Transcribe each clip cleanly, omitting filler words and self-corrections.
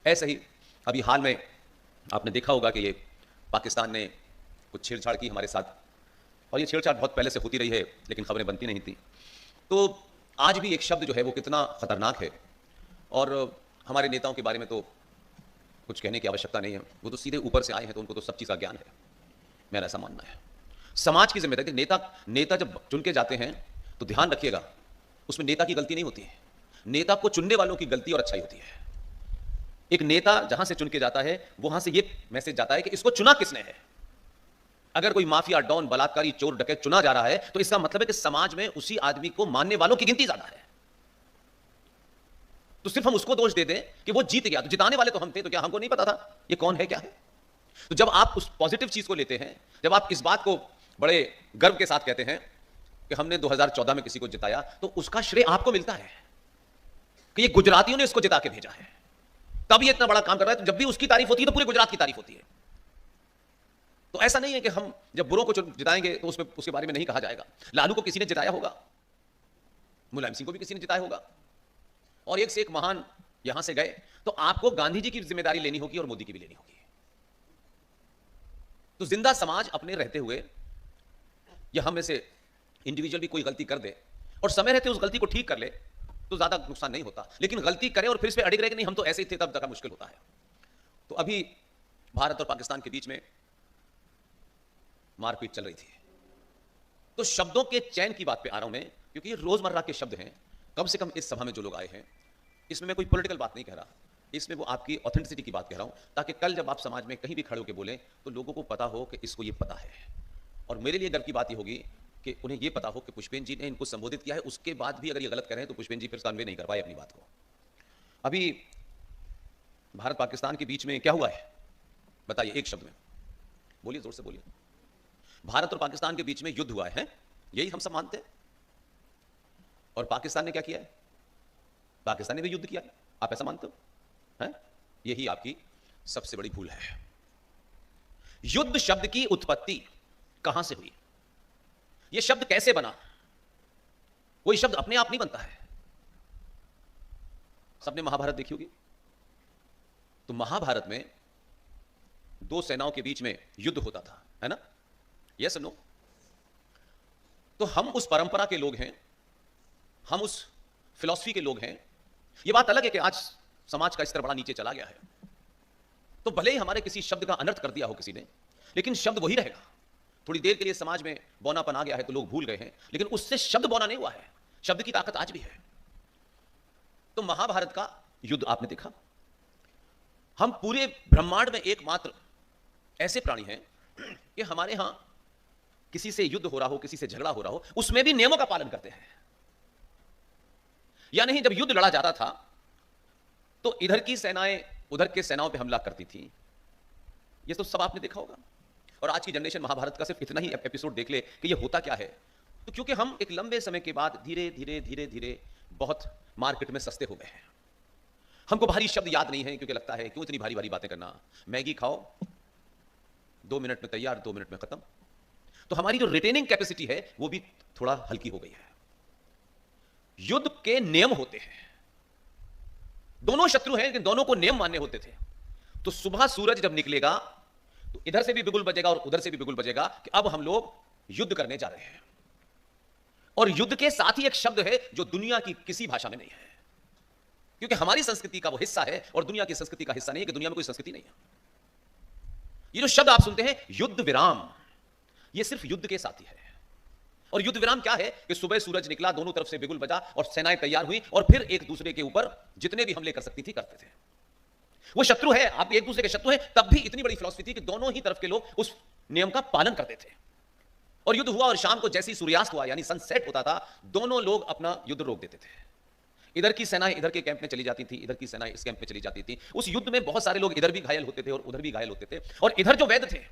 ऐसे ही अभी हाल में आपने देखा होगा कि ये पाकिस्तान ने कुछ छेड़छाड़ की हमारे साथ, और ये छेड़छाड़ बहुत पहले से होती रही है लेकिन खबरें बनती नहीं थी। तो आज भी एक शब्द जो है वो कितना खतरनाक है, और हमारे नेताओं के बारे में तो कुछ कहने की आवश्यकता नहीं है, वो तो सीधे ऊपर से आए हैं तो उनको तो सब चीज़ का ज्ञान है, मेरा ऐसा मानना है। समाज की जिम्मेदारी, नेता जब चुन के जाते हैं तो ध्यान रखिएगा उसमें नेता की गलती नहीं होती है, नेता को चुनने वालों की गलती और अच्छाई होती है। एक नेता जहां से चुन के जाता है वहां से ये मैसेज जाता है कि इसको चुना किसने है। अगर कोई माफिया, डॉन, बलात्कारी, चोर, डकैत चुना जा रहा है तो इसका मतलब है कि समाज में उसी आदमी को मानने वालों की गिनती ज्यादा है। तो सिर्फ हम उसको दोष दे दें कि वो जीत गया, तो जिताने वाले तो हम थे, तो क्या हमको नहीं पता था ये कौन है क्या है? तो जब आप उस पॉजिटिव चीज को लेते हैं, जब आप इस बात को बड़े गर्व के साथ कहते हैं कि हमने 2014 में किसी को जिताया, तो उसका श्रेय आपको मिलता है कि ये गुजरातियों ने इसको जिता के भेजा है, तब ये इतना बड़ा काम कर रहा है। तो जब भी उसकी तारीफ होती है तो पूरे गुजरात की तारीफ होती है। तो ऐसा नहीं है कि हम जब बुरों को जिताएंगे तो उसमें उसके बारे में नहीं कहा जाएगा। लालू को किसी ने जिताया होगा, मुलायम सिंह को भी किसी ने जिताया होगा, और एक से एक महान यहां से गए। तो आपको गांधी जी की जिम्मेदारी लेनी होगी और मोदी की भी लेनी होगी। तो जिंदा समाज अपने रहते हुए, या हम में से इंडिविजुअल भी कोई गलती कर दे और समय रहते उस गलती को ठीक कर ले तो ज्यादा नुकसान नहीं होता, लेकिन गलती करे और फिर इस पे अड़िग रहे कि नहीं हम तो ऐसे ही थे, तब तक मुश्किल होता है। तो अभी भारत और पाकिस्तान के बीच में मारपीट चल रही थी, तो शब्दों के चयन की बात पे आ रहा हूं मैं, क्योंकि ये रोजमर्रा के शब्द हैं। कम से कम इस सभा में जो लोग आए हैं, इसमें मैं कोई पॉलिटिकल बात नहीं कह रहा, इसमें वो आपकी ऑथेंटिसिटी की बात कह रहा हूं, ताकि कल जब आप समाज में कहीं भी खड़े होकर बोलें तो लोगों को पता हो कि इसको ये पता है। और मेरे लिए गर्व की बात ये होगी कि उन्हें ये पता हो कि पुष्पेन जी ने इनको संबोधित किया है, उसके बाद भी अगर ये गलत करें तो पुष्पेन जी फिर कन्वे नहीं कर पाए अपनी बात को। अभी भारत पाकिस्तान के बीच में क्या हुआ है बताइए एक शब्द में, बोलिए, जोर से बोलिए। भारत और पाकिस्तान के बीच में युद्ध हुआ है, यही हम सब मानते हैं। और पाकिस्तान ने क्या किया है? पाकिस्तान ने भी युद्ध किया है, आप ऐसा मानते हो? हैं? यही आपकी सबसे बड़ी भूल है। युद्ध शब्द की उत्पत्ति कहां से हुई, यह शब्द कैसे बना? कोई शब्द अपने आप नहीं बनता है। सबने महाभारत देखी होगी, तो महाभारत में दो सेनाओं के बीच में युद्ध होता था, है ना? Yes no? तो हम उस परंपरा के लोग हैं, हम उस फिलॉसफी के लोग हैं। यह बात अलग है कि आज समाज का स्तर बड़ा नीचे चला गया है, तो भले ही हमारे किसी शब्द का अनर्थ कर दिया हो किसी ने, लेकिन शब्द वही रहेगा। थोड़ी देर के लिए समाज में बौनापन आ गया है तो लोग भूल गए हैं, लेकिन उससे शब्द बौना नहीं हुआ है। शब्द की ताकत आज भी है। तो महाभारत का युद्ध आपने देखा। हम पूरे ब्रह्मांड में एकमात्र ऐसे प्राणी हैं कि हमारे यहां किसी से युद्ध हो रहा हो, किसी से झगड़ा हो रहा हो, उसमें भी नियमों का पालन करते हैं। या नहीं, जब युद्ध लड़ा जाता था तो इधर की सेनाएं उधर के सेनाओं पे हमला करती थी। ये तो सब आपने देखा होगा। और आज की जनरेशन महाभारत का सिर्फ इतना ही एपिसोड देख ले कि ये होता क्या है। तो क्योंकि हम एक लंबे समय के बाद धीरे धीरे धीरे धीरे बहुत मार्केट में सस्ते हो गए हैं। हमको भारी शब्द याद नहीं है, क्योंकि लगता है क्यों इतनी भारी भारी बातें करना। मैगी खाओ, 2 मिनट में तैयार, 2 मिनट में खत्म। तो हमारी जो रिटेनिंग कैपेसिटी है वो भी थोड़ा हल्की हो गई है। युद्ध के नियम होते हैं, दोनों शत्रु हैं लेकिन दोनों को नियम मानने होते थे। तो सुबह सूरज जब निकलेगा तो इधर से भी बिगुल बजेगा और उधर से भी बिगुल बजेगा कि अब हम लोग युद्ध करने जा रहे हैं। और युद्ध के साथ ही एक शब्द है जो दुनिया की किसी भाषा में नहीं है, क्योंकि हमारी संस्कृति का वो हिस्सा है और दुनिया की संस्कृति का हिस्सा नहीं है, कि दुनिया में कोई संस्कृति नहीं है। ये जो शब्द आप सुनते हैं युद्ध विराम, ये सिर्फ युद्ध के साथ ही है। और युद्ध विराम क्या है कि सुबह सूरज निकला, दोनों तरफ से बिगुल बजा और सेनाएं तैयार हुई और फिर एक दूसरे के ऊपर जितने भी हमले कर सकती थी करते थे। वो शत्रु है, आप एक दूसरे के शत्रु हैं, तब भी इतनी बड़ी फिलॉसफी थी कि दोनों ही तरफ के लोग उस नियम का पालन करते थे। और युद्ध हुआ और शाम को जैसे ही सूर्यास्त हुआ यानी सनसेट होता था, दोनों लोग अपना युद्ध रोक देते थे। इधर की सेनाएं इधर के कैंप में चली जाती थी, इधर की सेनाएं इस कैंप में चली जाती थी। उस युद्ध में बहुत सारे लोग इधर भी घायल होते थे और उधर भी घायल होते थे। और इधर जो वैद्य थे,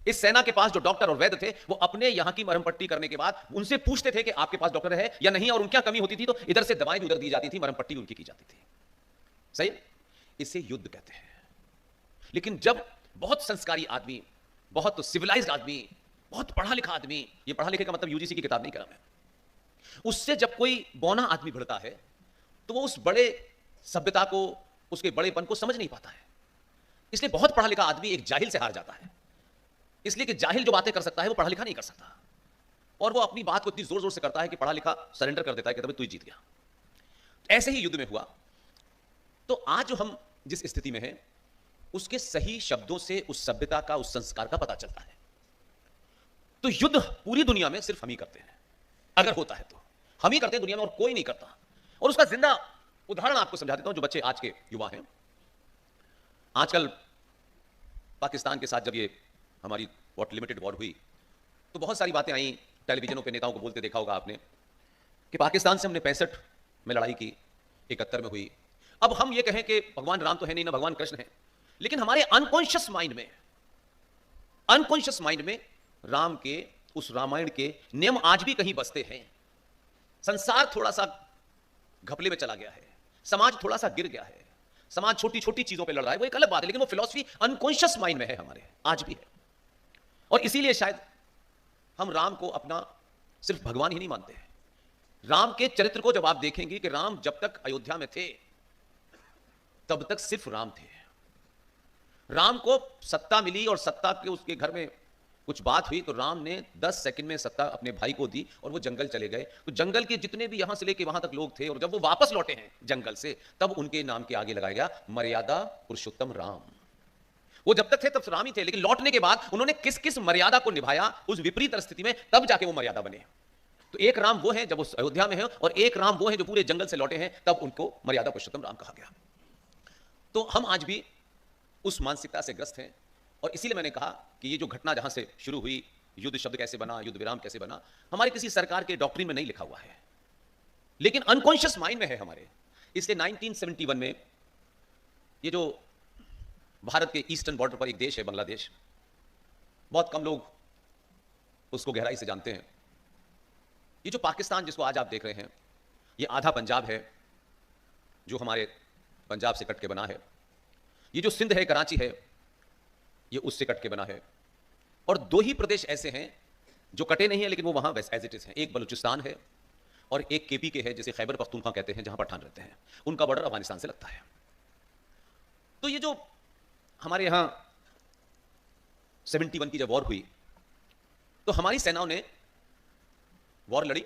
इस सेना के पास जो डॉक्टर और वैद्य थे, वो अपने यहां की मरहम पट्टी करने के बाद उनसे पूछते थे कि आपके पास डॉक्टर है या नहीं, और उनकी कमी होती थी तो इधर से दवाएं भी उधर दी जाती थी, मरहम पट्टी उनकी की जाती थी। सही, इसे युद्ध कहते हैं। लेकिन जब बहुत संस्कारी आदमी, बहुत सिविलाइज्ड आदमी, बहुत पढ़ा लिखा आदमी, ये पढ़ा लिखे का मतलब यूजीसी की किताब नहीं करा मैं, उससे जब कोई बौना आदमी भिड़ता है तो वो उस बड़े सभ्यता को, उसके बड़ेपन को समझ नहीं पाता है। इसलिए बहुत पढ़ा लिखा आदमी एक जाहिल से हार जाता है, इसलिए कि जाहिल जो बातें कर सकता है वो पढ़ा लिखा नहीं कर सकता, और वो अपनी बात को इतनी जोर जोर से करता है कि पढ़ा लिखा सरेंडर कर देता है कि तभी तू ही जीत गया। ऐसे ही युद्ध में हुआ। तो आज जो हम जिस स्थिति में हैं उसके सही शब्दों से उस सभ्यता का, उस संस्कार का पता चलता है। तो युद्ध पूरी दुनिया में सिर्फ हम ही करते हैं, अगर होता है तो हम ही करते हैं दुनिया में, और कोई नहीं करता। और उसका जिंदा उदाहरण आपको समझा देता हूं। जो बच्चे आज के युवा हैं, आजकल पाकिस्तान के साथ जब ये हमारी वॉट लिमिटेड वॉर हुई तो बहुत सारी बातें आई, टेलीविजनों पे नेताओं को बोलते देखा होगा आपने कि पाकिस्तान से हमने 65 में लड़ाई की, 71 में हुई। अब हम ये कहें कि भगवान राम तो है नहीं, ना भगवान कृष्ण है, लेकिन हमारे अनकॉन्शियस माइंड में राम के, उस रामायण के नियम आज भी कहीं बसते हैं। संसार थोड़ा सा घपले में चला गया है, समाज थोड़ा सा गिर गया है, समाज छोटी छोटी चीजों पे लड़ रहा है, वो एक अलग बात है, लेकिन वो फिलॉसफी अनकॉन्शियस माइंड में है हमारे, आज भी है। और इसीलिए शायद हम राम को अपना सिर्फ भगवान ही नहीं मानते हैं। राम के चरित्र को जब आप देखेंगे कि राम जब तक अयोध्या में थे तब तक सिर्फ राम थे। राम को सत्ता मिली और सत्ता के उसके घर में कुछ बात हुई तो राम ने 10 सेकंड में सत्ता अपने भाई को दी और वो जंगल चले गए। तो जंगल के जितने भी यहां से लेके वहां तक लोग थे, और जब वो वापस लौटे हैं जंगल से, तब उनके नाम के आगे लगाया गया मर्यादा पुरुषोत्तम राम। वो जब तक थे तब राम ही थे, लेकिन लौटने के बाद उन्होंने किस किस मर्यादा को निभाया उस विपरीत स्थिति में, तब जाके वो मर्यादा बने। तो एक राम वो है जब उस अयोध्या में है, और एक राम वो है जो पूरे जंगल से लौटे हैं, तब उनको मर्यादा पुरुषोत्तम राम कहा गया। तो हम आज भी उस मानसिकता से ग्रस्त हैं, और इसीलिए मैंने कहा कि ये जो घटना जहां से शुरू हुई, युद्ध शब्द कैसे बना, युद्ध विराम कैसे बना, हमारे किसी सरकार के डॉक्ट्रिन में नहीं लिखा हुआ है, लेकिन अनकॉन्शियस माइंड में है हमारे। इसलिए 1971 में ये जो भारत के ईस्टर्न बॉर्डर पर एक देश है बांग्लादेश, बहुत कम लोग उसको गहराई से जानते हैं। ये जो पाकिस्तान जिसको आज आप देख रहे हैं, ये आधा पंजाब है जो हमारे पंजाब से कट के बना है। ये जो सिंध है, कराची है, ये उससे कट के बना है। और दो ही प्रदेश ऐसे हैं जो कटे नहीं है लेकिन वो वहां एज इट इज हैं। एक बलूचिस्तान है और एक केपी के है, जिसे खैबर पख्तूनख्वा कहते हैं, जहां पठान रहते हैं। उनका बॉर्डर अफगानिस्तान से लगता है। तो ये जो हमारे यहां 71 की जब वॉर हुई तो हमारी सेनाओं ने वॉर लड़ी,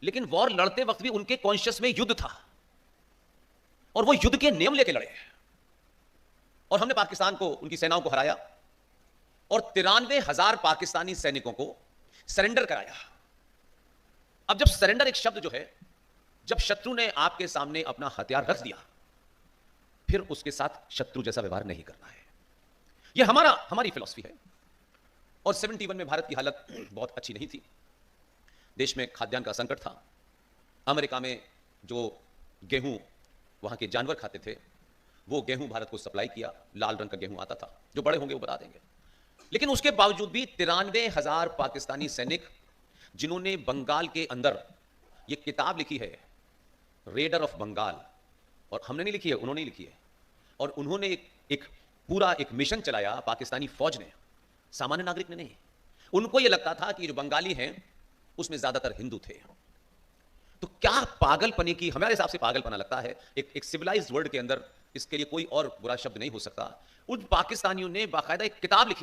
लेकिन वॉर लड़ते वक्त भी उनके कॉन्शियस में युद्ध था, और वो युद्ध के नियम लेके लड़े। और हमने पाकिस्तान को, उनकी सेनाओं को हराया और 93,000 पाकिस्तानी सैनिकों को सरेंडर कराया। अब जब सरेंडर एक शब्द जो है, जब शत्रु ने आपके सामने अपना हथियार रख दिया, फिर उसके साथ शत्रु जैसा व्यवहार नहीं करना है। यह हमारी फिलॉसफी है। और 71 में भारत की हालत बहुत अच्छी नहीं थी। देश में खाद्यान्न का संकट था। अमेरिका में जो गेहूं वहां के जानवर खाते थे, वो गेहूं भारत को सप्लाई किया। लाल रंग का गेहूं आता था, जो बड़े होंगे वो बता देंगे। लेकिन उसके बावजूद भी 93,000 पाकिस्तानी सैनिक, जिन्होंने बंगाल के अंदर ये किताब लिखी है, रेडर ऑफ बंगाल, और हमने नहीं लिखी है, उन्होंने लिखी है, और उन्होंने एक पूरा एक मिशन चलाया पाकिस्तानी फौज ने, सामान्य नागरिक ने नहीं। उनको ये लगता था कि जो बंगाली हैं उसमें ज्यादातर हिंदू थे। तो क्या पागलपने की, हमारे हिसाब से पागलपना लगता है। एक सिविलाइज्ड वर्ल्ड के अंदर इसके लिए कोई और बुरा शब्द नहीं हो सकता। उन पाकिस्तानियों ने बाकायदा एक किताब लिखी